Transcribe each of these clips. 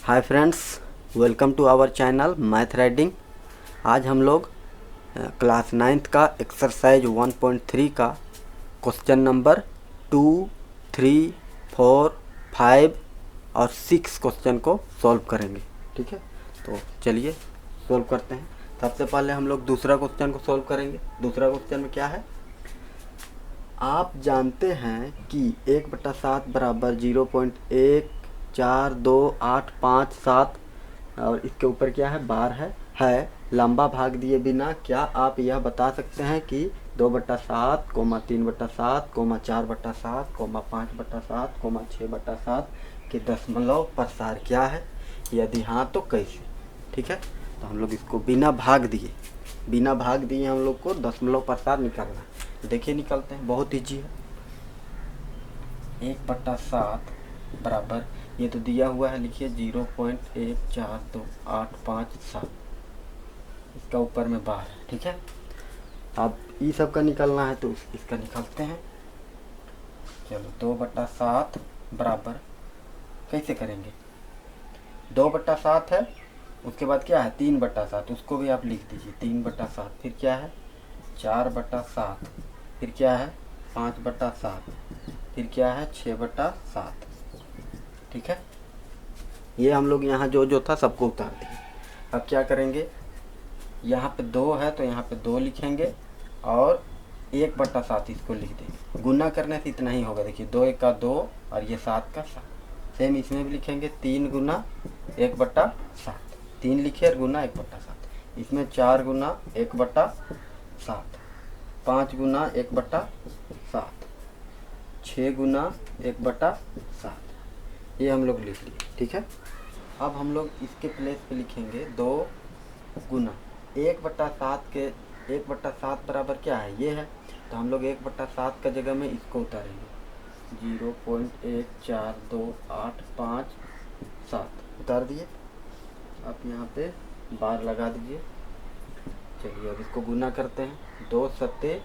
Hi friends, welcome to our channel math riding. आज हम लोग क्लास 9th का एक्सरसाइज 1.3 का क्वेश्चन नंबर 2, 3, 4, 5 और 6 क्वेश्चन को सॉल्व करेंगे। ठीक है, तो चलिए सॉल्व करते हैं। सबसे पहले हम लोग दूसरा क्वेश्चन को सॉल्व करेंगे। दूसरा क्वेश्चन में क्या है, आप जानते हैं कि 1/7 बराबर 0.142857 और इसके ऊपर क्या है, बार है लंबा भाग दिए बिना क्या आप यह बता सकते हैं कि 2/7, 3/7, 4/7, 5/7, 6/7 के दशमलव प्रसार क्या है? यदि हाँ तो कैसे? ठीक है, तो हम लोग इसको बिना भाग दिए हम लोग को दशमलव प्रसार निकालना है। देखिए निकालते हैं, बहुत ईजी है। 1/7 बराबर, ये तो दिया हुआ है, लिखिए 0.142857, इसका ऊपर में बार है। ठीक है, अब ई सब का निकालना है तो इसका निकालते हैं। चलो 2/7 बराबर कैसे करेंगे, 2/7 है, उसके बाद क्या है 3/7, उसको भी आप लिख दीजिए 3/7, फिर क्या है 4/7, फिर क्या है 5/7, फिर क्या है 6/7। ठीक है, ये हम लोग यहाँ जो था सबको उतार दिए। अब क्या करेंगे, यहाँ पे 2 है तो यहाँ पे 2 लिखेंगे और 1/7 इसको लिख देंगे। गुना करने से इतना ही होगा, देखिए 2 का 2 और ये 7 का 7। सेम इसमें भी लिखेंगे 3 गुना 1/7, 3 लिखे और गुना 1/7। इसमें 4 गुना 1/7, 5 गुना 1/7, 6 गुना 1/7, ये हम लोग लिख लिए। ठीक है, अब हम लोग इसके प्लेस पे लिखेंगे 2 गुना 1/7 के 1/7 बराबर क्या है, ये है, तो हम लोग 1/7 का जगह में इसको उतारेंगे 0.142857 उतार दिए। अब यहाँ पे बार लगा दीजिए। चलिए अब इसको गुना करते हैं, 2 सत्ते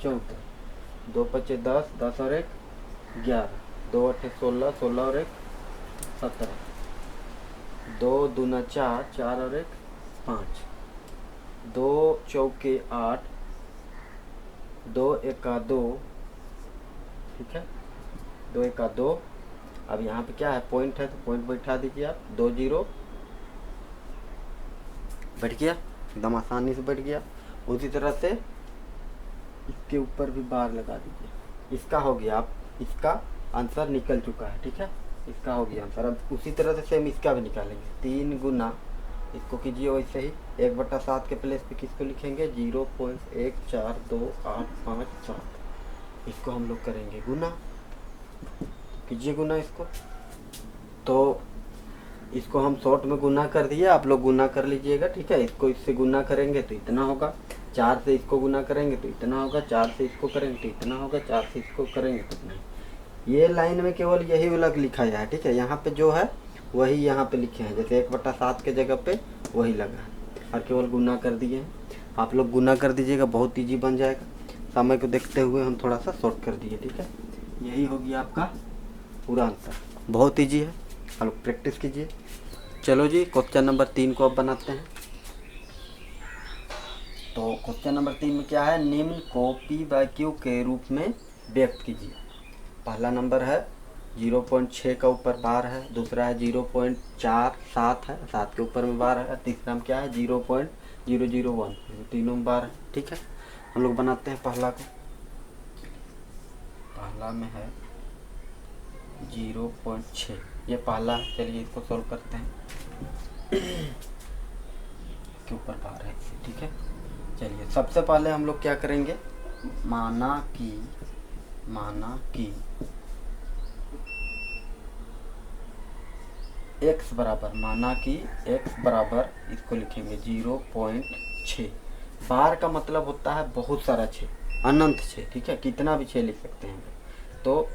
74, 2 पचे 10, 10 और 1 11, 2 अठे 16, 16 और 1 17, 2 दूना 4, 4 और 1 5, 2 चौके 8, 2 एका 2। ठीक है, 2 एका 2। अब यहाँ पे क्या है, पॉइंट है तो पॉइंट बैठा दीजिए आप, 2 0 बैठ गया, एकदम आसानी से बैठ गया। उसी तरह से इसके ऊपर भी बार लगा दीजिए। इसका हो गया, आप इसका आंसर निकल चुका है। ठीक है, इसका हो गया आंसर। अब उसी तरह से सेम इसका भी निकालेंगे, 3 गुना, इसको कीजिए वैसे ही 1/7 के प्लेस पे किसको लिखेंगे 0.142857, इसको हम लोग करेंगे गुना, कीजिए गुना इसको। तो इसको हम शॉर्ट में गुना कर दिए, आप लोग गुना कर लीजिएगा। ठीक है, इसको इससे गुना करेंगे तो इतना होगा, 4 से इसको गुना करेंगे तो इतना होगा, 4 से इसको करेंगे तो इतना होगा, 4 से इसको करेंगे तो इतना। ये लाइन में केवल यही अलग लिखा है। ठीक है, यहाँ पे जो है वही यहाँ पे लिखे हैं, जैसे 1/7 के जगह पे वही लगा है और केवल गुना कर दिए हैं। आप लोग गुना कर दीजिएगा, बहुत ईजी बन जाएगा। समय को देखते हुए हम थोड़ा सा शॉर्ट कर दिए। ठीक है, यही होगी आपका पूरा आंसर, बहुत ईजी है, आप लोग प्रैक्टिस कीजिए। चलो जी, क्वेश्चन नंबर 3 को अब बनाते हैं। तो क्वेश्चन नंबर 3 में क्या है, निम्न को P/Q के रूप में व्यक्त कीजिए। पहला नंबर है 0.6 का ऊपर बार है, दूसरा है 0.47 है, 7 के ऊपर में बार है, तीसरा में क्या है 0.001, तीनों में बार है। ठीक है, हम लोग बनाते हैं पहला को। पहला में है 0.6, ये पहला है। चलिए इसको सॉल्व करते हैं, के ऊपर बार है। ठीक है, चलिए सबसे पहले हम लोग क्या करेंगे, माना कि x बराबर, x बराबर, इसको लिखेंगे 0.6। बार का मतलब होता है बहुत सारा 6, अनंत 6। ठीक है, कितना भी 6 लिख सकते हैं। तो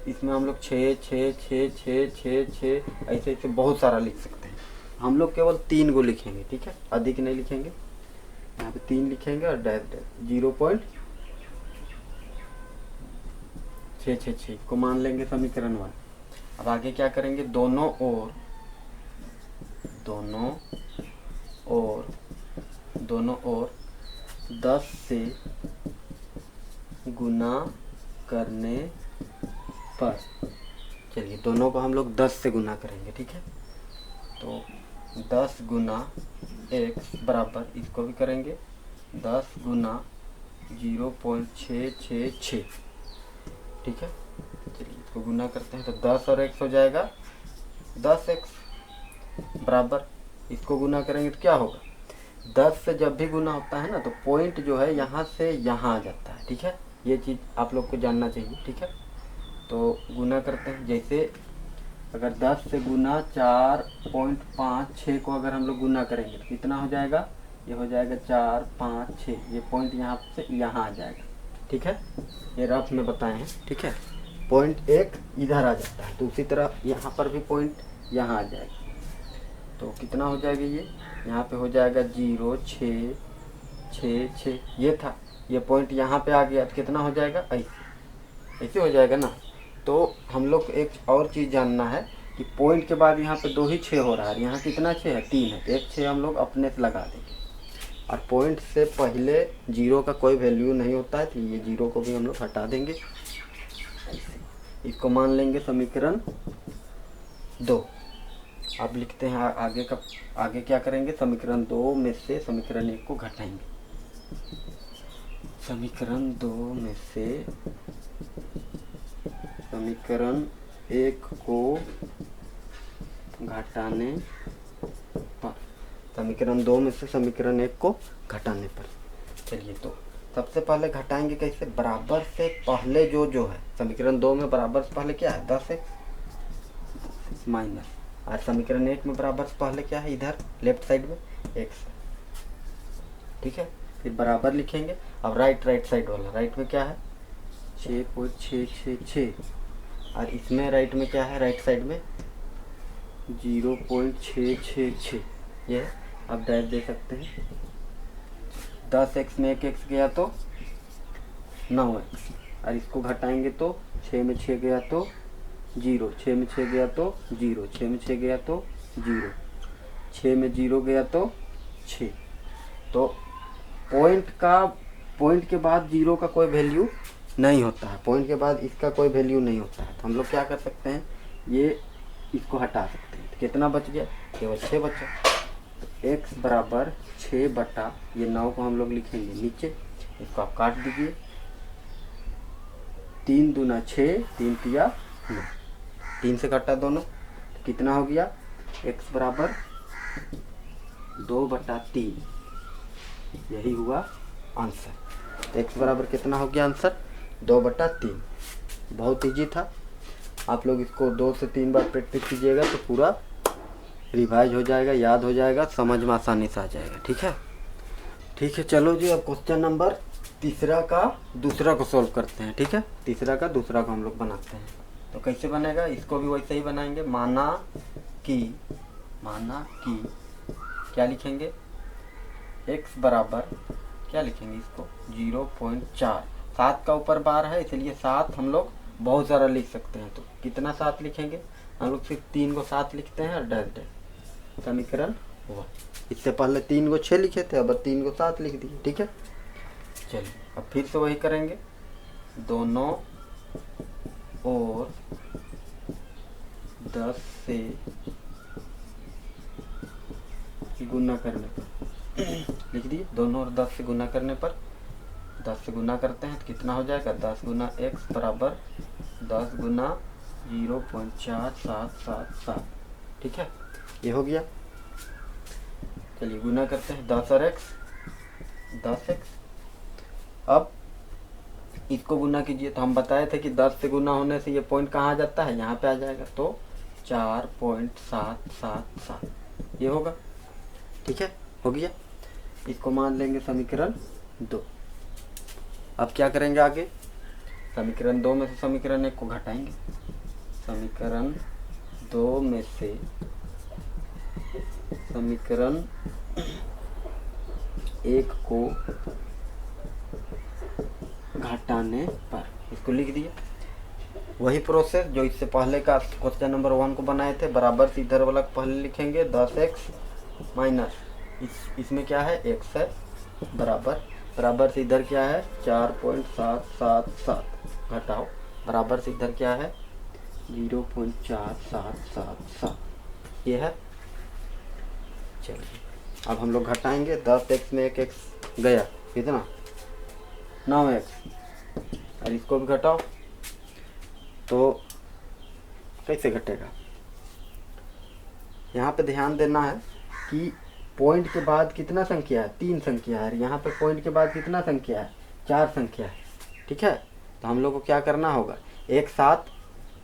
इसमें हम लोग 6 6 6 6 6 6 ऐसे ऐसे बहुत सारा लिख सकते हैं। हम लोग केवल 3 को लिखेंगे। ठीक है, अधिक नहीं लिखेंगे, यहाँ पे 3 लिखेंगे और डैश 0.666 को मान लेंगे समीकरण 1। अब आगे क्या करेंगे, दोनों ओर 10 से गुना करने पर, चलिए दोनों को हम लोग 10 से गुना करेंगे, ठीक है। तो 10 गुना x बराबर, इसको भी करेंगे 10 गुना 0.666, ठीक है। चलिए इसको गुना करते हैं तो 10 और x हो जाएगा 10x बराबर, इसको गुना करेंगे तो क्या होगा, 10 से जब भी गुना होता है ना तो पॉइंट जो है यहाँ से यहाँ आ जाता है, ठीक है। ये चीज़ आप लोग को जानना चाहिए, ठीक है। तो गुना करते हैं, जैसे अगर 10 से गुना 4.56 को अगर हम लोग गुना करेंगे तो कितना हो जाएगा, ये हो जाएगा 456, ये पॉइंट यहाँ से यहाँ आ जाएगा, ठीक है। ये रफ में बताए हैं, ठीक है। पॉइंट एक इधर आ जाता है तो उसी तरह यहाँ पर भी पॉइंट यहाँ आ जाएगा, तो कितना हो जाएगा, ये यहाँ पे हो जाएगा 0.666, ये था, ये पॉइंट यहाँ पे आ गया तो कितना हो जाएगा, ऐसे हो जाएगा ना। तो हम लोग को एक और चीज़ जानना है कि पॉइंट के बाद यहाँ पे 2 ही 6 हो रहा है, यहाँ कितना 6 है, 3 है, एक 6 हम लोग अपने से लगा देंगे। और पॉइंट से पहले 0 का कोई वैल्यू नहीं होता है, तो ये 0 को भी हम लोग हटा देंगे, इसको मान लेंगे समीकरण 2। अब लिखते हैं आगे क्या करेंगे, समीकरण 2 में से समीकरण 1 को घटाएंगे। समीकरण 2 में से समीकरण 1 को घटाने पर, समीकरण 2 में से समीकरण 1 को घटाने पर, चलिए तो सबसे पहले घटाएंगे कैसे, बराबर से पहले जो है समीकरण 2 में बराबर से पहले क्या है, 10x माइनस, और समीकरण 1 में बराबर से पहले क्या है, इधर लेफ्ट साइड में x, ठीक है। फिर बराबर लिखेंगे। अब राइट साइड वाला, राइट में क्या है 6.666, और इसमें राइट में क्या है, राइट साइड में 0.666, ये है। अब डैश दे सकते हैं, 10x में 1x गया तो 9x, और इसको घटाएंगे तो 6 में 6 गया तो 0, 6 में 6 गया तो 0, 6 में 6 गया तो 0, 6 में 0 गया तो 6। तो पॉइंट के बाद 0 का कोई वैल्यू नहीं होता है, पॉइंट के बाद इसका कोई वैल्यू नहीं होता है, तो हम लोग क्या कर सकते हैं, ये इसको हटा सकते हैं। तो कितना बच गया, केवल 6 बचा। x बराबर 6 बटा ये 9 को हम लोग लिखेंगे नीचे, इसको आप काट दीजिए, 3 दूना 6, 3 तिया 9, 3 से काटा दोनों, तो कितना हो गया, x बराबर 2/3, यही हुआ आंसर। तो x बराबर कितना हो गया आंसर, 2/3। बहुत इजी था, आप लोग इसको 2 से 3 बार प्रैक्टिस कीजिएगा तो पूरा रिवाइज हो जाएगा, याद हो जाएगा, समझ में आसानी से आ जाएगा, ठीक है। चलो जी, अब क्वेश्चन नंबर तीसरा का दूसरा को सॉल्व करते हैं, ठीक है। तीसरा का दूसरा को हम लोग बनाते हैं, तो कैसे बनेगा, इसको भी वैसे ही बनाएंगे। माना कि क्या लिखेंगे, x बराबर क्या लिखेंगे, इसको 0.4, 7 का ऊपर बार है इसलिए 7 हम लोग बहुत सारा लिख सकते हैं, तो कितना 7 लिखेंगे, हम लोग सिर्फ 3 को 7 लिखते हैं और डैश समीकरण हुआ। इससे पहले 3 को 6 लिखे थे, अब 3 को 7 लिख दिए, ठीक है। चलिए अब फिर से वही करेंगे, दोनों ओर 10 से गुना करने पर लिख दिए, दोनों ओर 10 से गुना करने पर, 10 से गुना करते हैं तो कितना हो जाएगा, 10 गुना x बराबर 10 गुना 0.4777, ठीक है, ये हो गया। चलिए गुना करते हैं, 10 और x 10x। अब इसको गुना कीजिए, तो हम बताए थे कि 10 से गुना होने से ये पॉइंट कहाँ आ जाता है, यहाँ पे आ जाएगा, तो 4.777 ये होगा, ठीक है, हो गया। इसको मान लेंगे समीकरण 2। अब क्या करेंगे आगे, समीकरण 2 में से समीकरण 1 को घटाएंगे, समीकरण 2 में से समीकरण 1 को घटाने पर, इसको लिख दिया, वही प्रोसेस जो इससे पहले का क्वेश्चन नंबर 1 को बनाए थे, बराबर से इधर वाला पहले लिखेंगे 10x माइनस इसमें क्या है x है, बराबर से इधर क्या है 4.777 घटाओ, बराबर से इधर क्या है 0.4777 ये है। चलिए अब हम लोग घटाएंगे, 10x में एक x गया कितना 9x, और इसको भी घटाओ तो कैसे घटेगा। यहाँ पे ध्यान देना है कि पॉइंट के बाद कितना संख्या है, 3 संख्या है, यहाँ पे पॉइंट के बाद कितना संख्या है 4 संख्या है, ठीक है। तो हम लोग को क्या करना होगा, एक साथ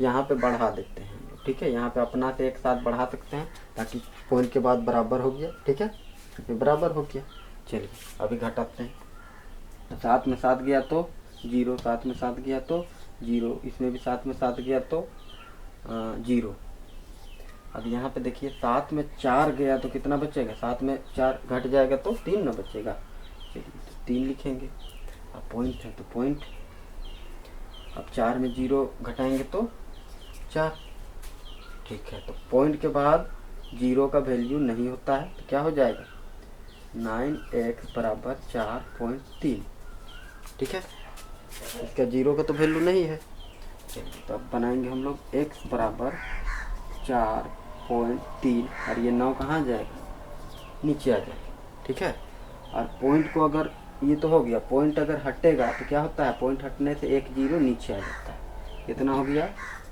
यहाँ पे बढ़ा देते हैं हम लोग, ठीक है। यहाँ पे अपना से एक साथ बढ़ा सकते हैं ताकि पॉइंट के बाद बराबर हो गया, ठीक है, ये बराबर हो गया। चलिए अभी घटाते हैं, 7 में 7 गया तो 0, 7 में 7 गया तो 0, इसमें भी 7 में 7 गया तो 0। अब यहाँ पे देखिए 7 में 4 गया तो कितना बचेगा, 7 में 4 घट जाएगा तो 3 ना बचेगा। चलिए तो 3 लिखेंगे, अब पॉइंट है तो पॉइंट, अब 4 में 0 घटाएंगे तो 4, ठीक है। तो पॉइंट के बाद 0 का वैल्यू नहीं होता है तो क्या हो जाएगा 9x बराबर 4.3, ठीक है। इसका 0 का तो वैल्यू नहीं है। चलिए तो अब बनाएंगे हम लोग x बराबर 4.3 और ये 9 कहाँ जाएगा नीचे आ जाएगा, ठीक है। और पॉइंट को अगर ये तो हो गया, पॉइंट अगर हटेगा तो क्या होता है, पॉइंट हटने से एक 0 नीचे आ जाता है, कितना हो गया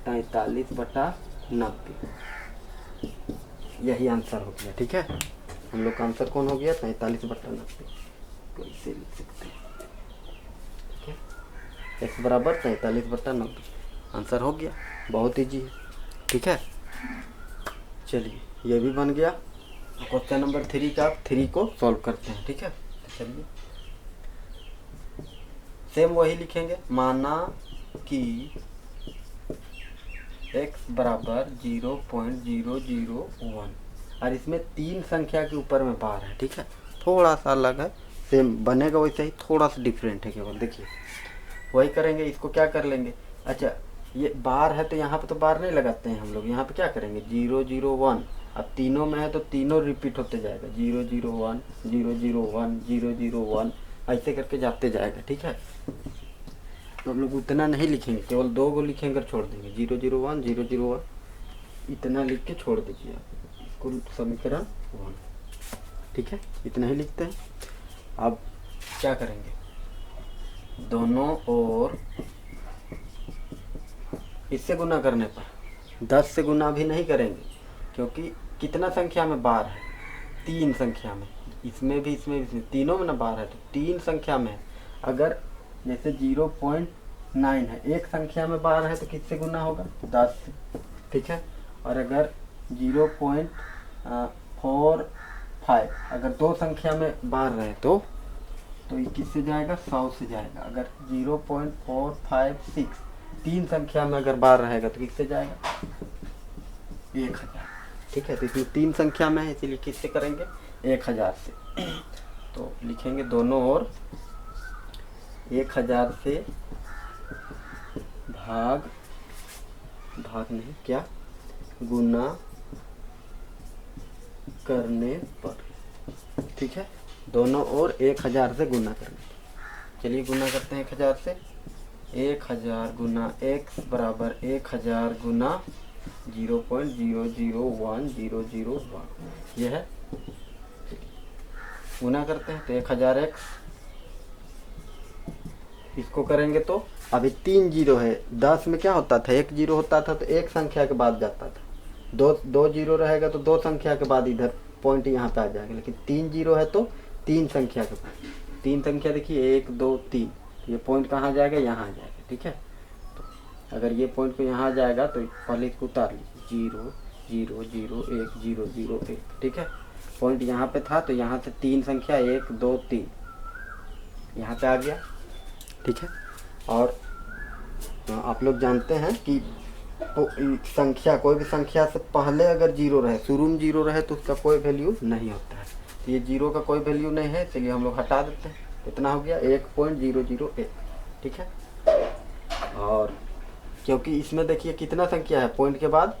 43/90, यही आंसर हो गया, ठीक है। हम लोग का आंसर कौन हो गया 43/90, तो इसे लिख सकते हैं, ठीक है। x बराबर 43/90 आंसर हो गया, बहुत ईजी है, ठीक है। चलिए ये भी बन गया। क्वेश्चन नंबर 3 का 3 को सॉल्व करते हैं, ठीक है। चलिए सेम वही लिखेंगे, माना कि x बराबर 0.001 और इसमें 3 संख्या के ऊपर में बार है, ठीक है। थोड़ा सा अलग है, सेम बनेगा वैसे ही, थोड़ा सा डिफरेंट है केवल। देखिए वही करेंगे, इसको क्या कर लेंगे, अच्छा ये बार है तो यहाँ पे तो बार नहीं लगाते हैं हम लोग, यहाँ पे क्या करेंगे 001, अब तीनों में है तो तीनों रिपीट होते जाएगा 001 001 001 ऐसे करके जाते जाएगा, ठीक है। तो हम लोग उतना नहीं लिखेंगे, केवल 2 को लिखेंगे और छोड़ देंगे 001 001 इतना लिख के छोड़ दीजिए आप, इसको समीकरण 1, ठीक है, इतना ही लिखते हैं। अब क्या करेंगे, दोनों ओर इससे गुना करने पर 10 से गुना भी नहीं करेंगे, क्योंकि कितना संख्या में बार है 3 संख्या में, इसमें भी इसमें तीनों में ना बार है तो 3 संख्या में। अगर जैसे 0.9 है, एक संख्या में बार है तो किससे गुना होगा 10 से, ठीक है। और अगर 0.45 अगर 2 संख्या में बार रहे तो ये किससे जाएगा 100 से जाएगा। अगर 0.456 3 संख्या में अगर बार रहेगा तो किससे जाएगा 1000, ठीक है। तो इसमें 3 संख्या में है इसीलिए किससे करेंगे 1000 से। तो लिखेंगे दोनों ओर 1000 से भाग नहीं क्या गुना करने पर, ठीक है, दोनों ओर 1000 से गुना करने पर। चलिए गुना करते हैं 1000 से, 1000 गुना x बराबर 1000 गुना 0.001001 यह है। गुना करते हैं तो 1000x, इसको करेंगे तो अभी 3 जीरो है, 10 में क्या होता था 1 जीरो होता था तो एक संख्या के बाद जाता था, 2 जीरो रहेगा तो 2 संख्या के बाद इधर पॉइंट यहाँ पे आ जाएगा, लेकिन 3 जीरो है तो 3 संख्या के बाद, 3 संख्या देखिए 1 2 3, ये पॉइंट कहाँ जाएगा यहाँ आ जाएगा, ठीक है। तो अगर ये पॉइंट को यहाँ आ जाएगा तो पहले इसको उतार लीजिए 0 0 0 1 0 0 1, ठीक है। पॉइंट यहाँ पे था तो यहाँ से 3 संख्या 1 2 3 यहाँ पे आ गया, ठीक है। और आप लोग जानते हैं कि संख्या कोई भी संख्या से पहले अगर 0 रहे, शुरू में 0 रहे तो उसका कोई वैल्यू नहीं होता है, तो ये 0 का कोई वैल्यू नहीं है इसलिए हम लोग हटा देते हैं। इतना हो गया 1.001, ठीक है। और क्योंकि इसमें देखिए कितना संख्या है पॉइंट के बाद,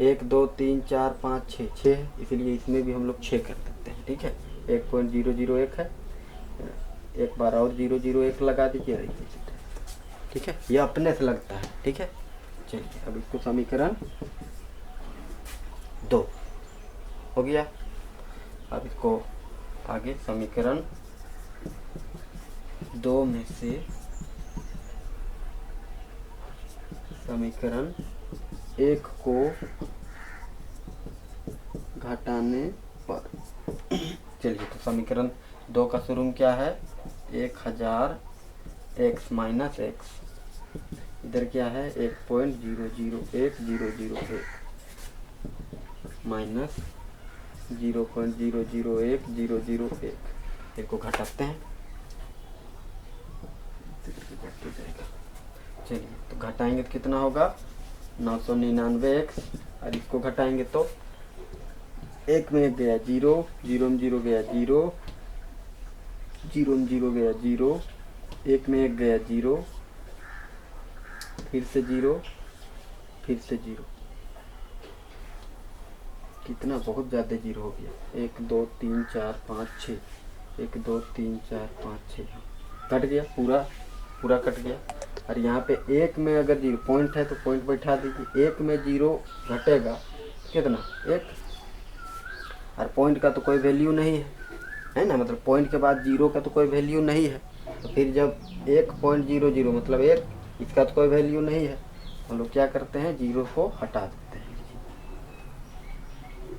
1 2 3 4 5 6 6 है, इसलिए इसमें भी हम लोग 6 कर देते हैं। ठीक है, 1.001 है, एक बार और 001 लगा दीजिए। ठीक है, ये अपने से लगता है। ठीक है, चलिए अब इसको समीकरण 2 हो गया। अब इसको आगे समीकरण 2 में से समीकरण 1 को घटाने पर, चलिए तो समीकरण 2 का शुरू क्या है, 1000 x माइनस एक्स, इधर क्या है 1.001001 माइनस 0.001001, इसको घटाते हैं। चलिए तो घटाएंगे तो कितना होगा 999x, और इसको घटाएंगे तो 1 में 1 गया 0, 0 में 0 गया 0, 0 में 0 गया 0, 1 में 1 गया 0, फिर से 0, फिर से 0, कितना बहुत ज़्यादा 0 हो गया। 1 2 3 4 5 6, 1 2 3 4 5 6, कट गया, पूरा कट गया। और यहाँ पे 1 में अगर 0 पॉइंट है तो पॉइंट बैठा दीजिए, 1 में 0 घटेगा कितना 1, और पॉइंट का तो कोई वैल्यू नहीं है ना, मतलब पॉइंट के बाद 0 का तो कोई वैल्यू नहीं है। तो फिर जब 1.00 मतलब 1, इसका तो कोई वैल्यू नहीं है, हम लोग क्या करते हैं 0 को हटा देते हैं।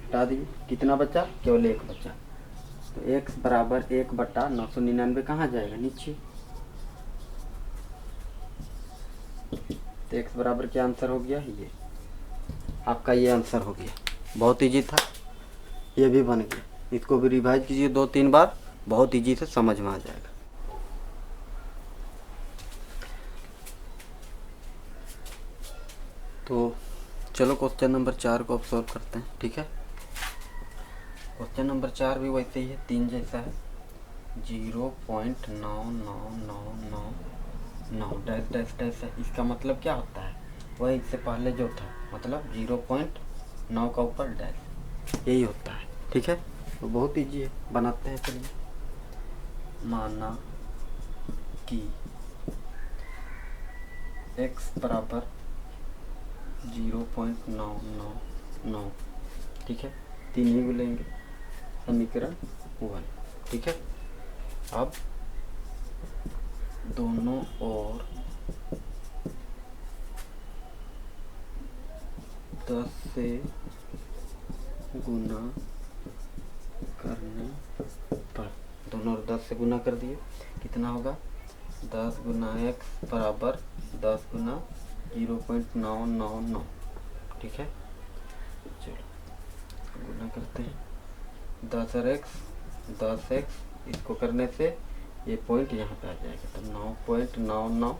हटा दिए, कितना बचा, केवल 1 बचा। तो x बराबर 1/999 कहाँ जाएगा, नीचे। तो x बराबर क्या आंसर हो गया, ये आपका ये आंसर हो गया। बहुत इजी था, ये भी बन गया। इसको भी रिवाइज कीजिए 2-3 बार, बहुत इजी से समझ में आ जाएगा। तो चलो क्वेश्चन नंबर 4 को अब सॉल्व करते हैं। ठीक है, क्वेश्चन नंबर 4 भी वैसे ही है, 3 जैसा है। 0.99999 डैश डैश डैश है। इसका मतलब क्या होता है, वही इससे पहले जो था, मतलब 0.9 का ऊपर डैश, यही होता है। ठीक है, तो बहुत ईजी है, बनाते हैं। चलिए, माना कि x बराबर 0.999, ठीक है, 3 ही बोलेंगे, समीकरण 1। ठीक है, अब दोनों ओर 10 से गुना करने पर, दोनों ओर 10 से गुना कर दिए, कितना होगा 10 गुना x बराबर 10 गुना 0.999। ठीक है, चलो गुना करते हैं, 10 और x 10x, इसको करने से ये पॉइंट यहाँ पे आ जाएगा, तो 9.99,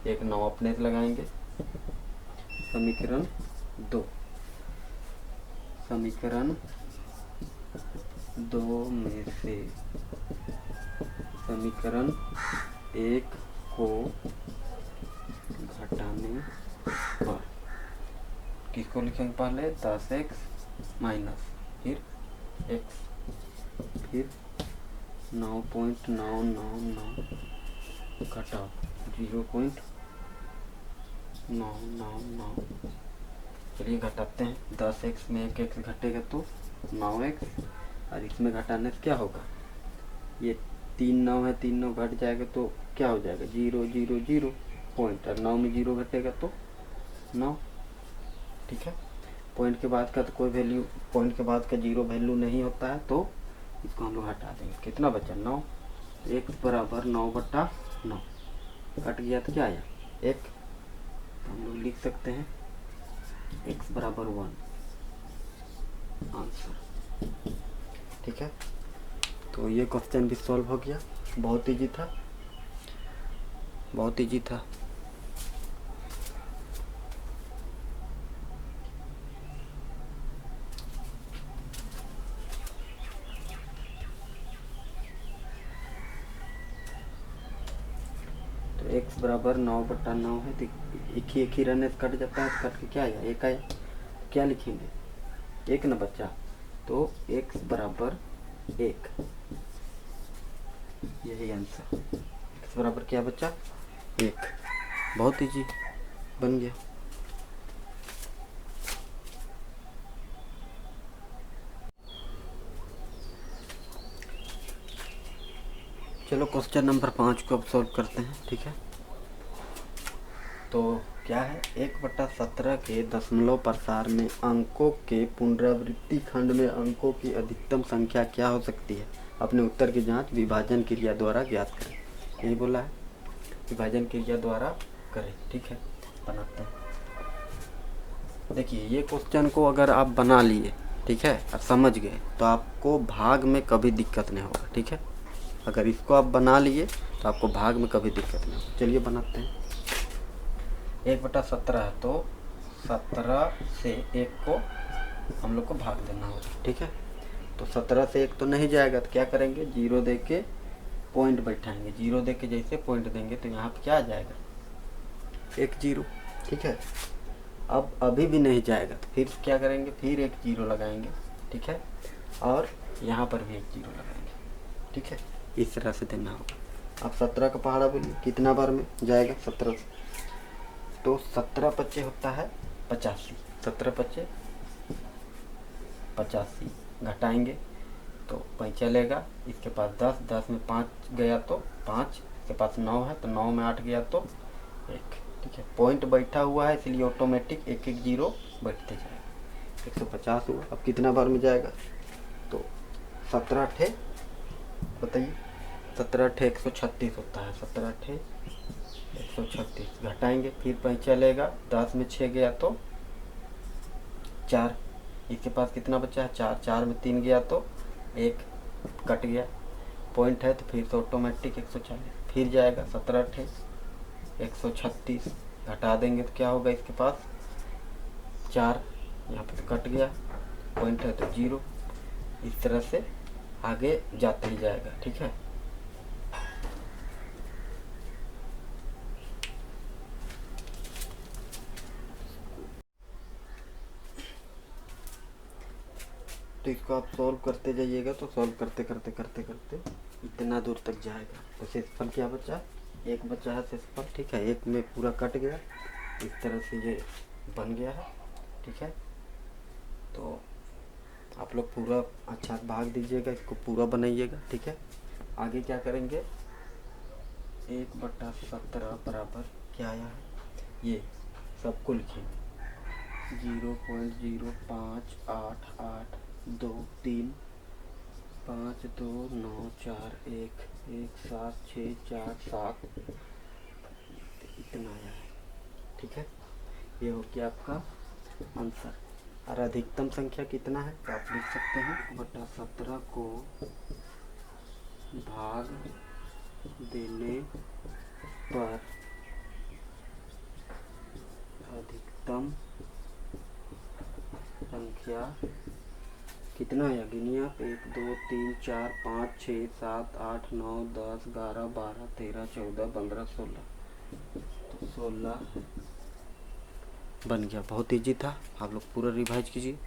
एक 9 अपने से लगाएंगे। समीकरण 2, समीकरण 2 में से समीकरण 1 को घटाने पर, किसको लिखेंगे पहले 10x माइनस फिर x, फिर 9.999 घटाओ 0.999। चलिए घटाते हैं, 10x में 1x घटेगा तो 9x, और इसमें घटाने से क्या होगा, ये 3 9 है, 3 9 घट जाएगा तो क्या हो जाएगा 0 0 0 पॉइंट, और 9 में 0 घटेगा तो 9। ठीक है, पॉइंट के बाद का तो कोई वैल्यू, पॉइंट के बाद का 0 वैल्यू नहीं होता है, तो इसको हम लोग हटा देंगे। कितना बचा 9, x बराबर 9/9, कट गया तो क्या आया 1, तो हम लोग लिख सकते हैं x बराबर 1 आंसर। ठीक है, तो ये क्वेश्चन भी सॉल्व हो गया, बहुत इजी था, बहुत इजी था। तो x बराबर 9/9 है, तो एक ही रहने से कट जाता है, तो कट के क्या आया, एक आया। क्या लिखेंगे, एक ना बच्चा, तो x बराबर 1, यही आंसर। x बराबर क्या बच्चा, 1। बहुत ईजी बन गया। चलो क्वेश्चन नंबर 5 को अब सॉल्व करते हैं, ठीक है। तो क्या है, 1/17 के दशमलव प्रसार में अंकों के पुनरावृत्ति खंड में अंकों की अधिकतम संख्या क्या हो सकती है, अपने उत्तर की जांच विभाजन क्रिया द्वारा ज्ञात करें। यही बोला है, विभाजन क्रिया द्वारा करें, ठीक है। बनाते हैं। देखिए ये क्वेश्चन को अगर आप बना लिए, ठीक है, और समझ गए, तो आपको भाग में कभी दिक्कत नहीं होगा, ठीक है। अगर इसको आप बना लिए तो आपको भाग में कभी दिक्कत नहीं होगी। चलिए बनाते हैं। 1/17 है, तो 17 से 1 को हम लोग को भाग देना होगा, ठीक है। तो 17 से 1 तो नहीं जाएगा, तो क्या करेंगे, 0 दे के पॉइंट बैठाएंगे। 0 दे के जैसे पॉइंट देंगे तो यहाँ पे क्या आ जाएगा, 1 0, ठीक है। अब अभी भी नहीं जाएगा, तो फिर क्या करेंगे, फिर 1 0 लगाएंगे, ठीक है। और यहाँ पर भी 1 0 लगाएंगे, ठीक है। इस तरह से देना होगा। अब 17 का पहाड़ा बोलिए कितना बार में जाएगा, 17 से, तो 17 पच्चे होता है 85। 17 पच्चे 85, घटाएंगे तो 5 चलेगा, इसके पास 10, 10 में 5 गया तो 5, इसके पास 9 है, तो 9 में 8 गया तो 1, ठीक है। पॉइंट बैठा हुआ है, इसलिए ऑटोमेटिक 1 1 0 बैठते जाएगा। 150 हुआ। अब कितना बार में जाएगा, तो 17 ठे, बताइए, 17 ठे 136 होता है। 17 ठे 136, घटाएंगे, फिर 5 चलेगा, 10 में 6 गया तो 4, इसके पास कितना बचा है, 4, 4 में 3 गया तो 1, कट गया, पॉइंट है, तो फिर से ऑटोमेटिक 140, फिर जाएगा 17 ठे 136, घटा देंगे तो क्या होगा, इसके पास 4, यहाँ पे तो कट गया, पॉइंट है तो 0। इस तरह से आगे जाते ही जाएगा, ठीक है। तो इसको आप सॉल्व करते जाइएगा, तो सॉल्व करते करते करते करते इतना दूर तक जाएगा। तो शेषफल क्या बचा, 1 बचा है शेषफल, ठीक है। 1 में पूरा कट गया, इस तरह से ये बन गया है, ठीक है। तो आप लोग पूरा अच्छा भाग दीजिएगा, इसको पूरा बनाइएगा, ठीक है। आगे क्या करेंगे, 1/17 बराबर क्या आया है, ये सबको लिखिए, 0.0582294117 इतना आया है, ठीक है। ये हो गया आपका आंसर। और अधिकतम संख्या कितना है, तो आप लिख सकते हैं 1/17 को भाग देने पर अधिकतम संख्या कितना आया, गिनिए आप, 1 2 3 4 5 6 7 8 9 10 11 12 13 14 15 16, तो 16 बन गया। बहुत इजी था, आप लोग पूरा रिवाइज कीजिए।